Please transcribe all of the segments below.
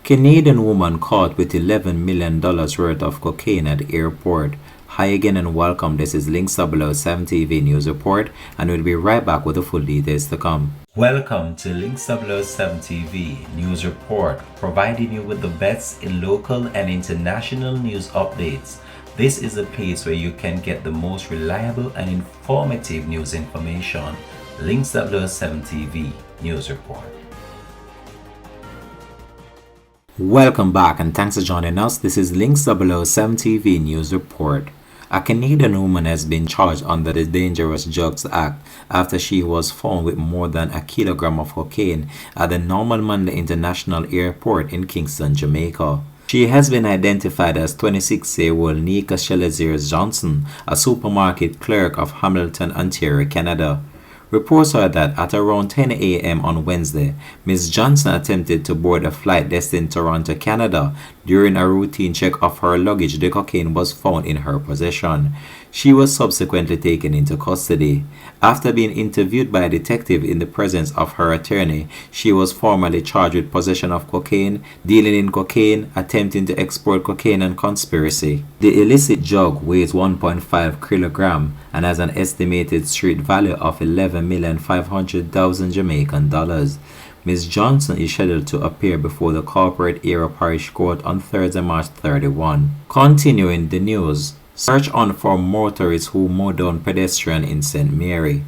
Canadian woman caught with $11 million worth of cocaine at airport. Hi again and welcome. This is Links 007 TV News Report, and we'll be right back with the full details to come. Welcome to Links 007 TV News Report, providing you with the best in local and international news updates. This is a place where you can get the most reliable and informative news information. Links 007 TV News Report. Welcome back and thanks for joining us. This is Links 007 TV News Report. A Canadian woman has been charged under the Dangerous Drugs Act after she was found with more than a kilogram of cocaine at the Norman Manley International Airport in Kingston, Jamaica. She has been identified as 26-year-old Nika Shelaziers Johnson, a supermarket clerk of Hamilton, Ontario, Canada. Reports are that at around 10 a.m. on Wednesday, Ms. Johnson attempted to board a flight destined Toronto, Canada. During a routine check of her luggage, the cocaine was found in her possession. She was subsequently taken into custody. After being interviewed by a detective in the presence of her attorney, she was formally charged with possession of cocaine, dealing in cocaine, attempting to export cocaine, and conspiracy. The illicit drug weighs 1.5 kilogram and has an estimated street value of $11,500,000 Jamaican dollars. Ms. Johnson is scheduled to appear before the Corporate Area Parish Court on Thursday, March 31. Continuing the news, search on for motorists who mowed down pedestrian in St. Mary.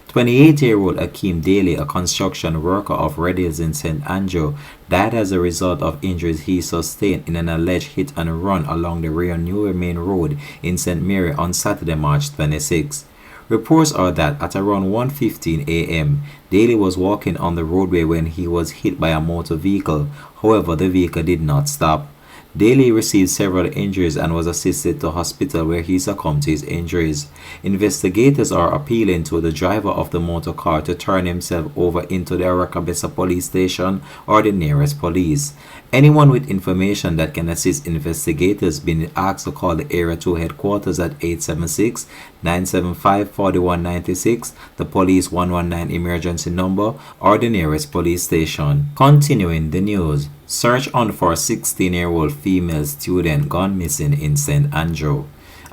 28-year-old Akeem Daly, a construction worker of Red Hills in St. Andrew, died as a result of injuries he sustained in an alleged hit and run along the New Main Road in St. Mary on Saturday, March 26. Reports are that at around 1:15 a.m., Daly was walking on the roadway when he was hit by a motor vehicle. However, the vehicle did not stop. Daly received several injuries and was assisted to hospital where he succumbed to his injuries. Investigators are appealing to the driver of the motor car to turn himself over into the Arakabessa police station or the nearest police. Anyone with information that can assist investigators being asked to call the Area 2 headquarters at 876-975-4196, the police 119 emergency number, or the nearest police station. Continuing the news, search on for a 16-year-old female student gone missing in St. Andrew.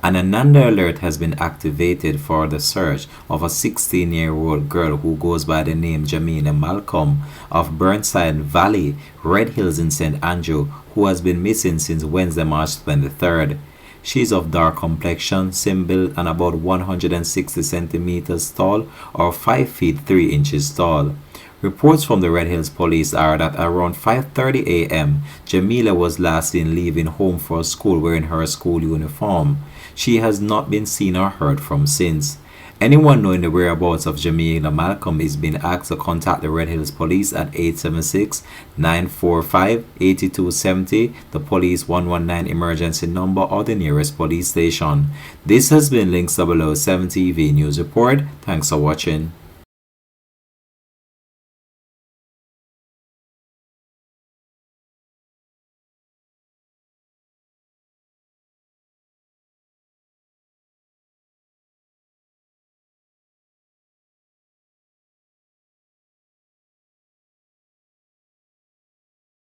An Ananda alert has been activated for the search of a 16-year-old girl who goes by the name Jamila Malcolm of Burnside Valley, Red Hills in St. Andrew, who has been missing since Wednesday, March 23rd. She is of dark complexion, slim build, and about 160 centimeters tall or 5 feet 3 inches tall. Reports from the Red Hills Police are that around 5:30 a.m., Jamila was last seen leaving home for school wearing her school uniform. She has not been seen or heard from since. Anyone knowing the whereabouts of Jamila Malcolm is being asked to contact the Red Hills Police at 876-945-8270, the police 119 emergency number, or the nearest police station. This has been Links 007 TV News Report. Thanks for watching.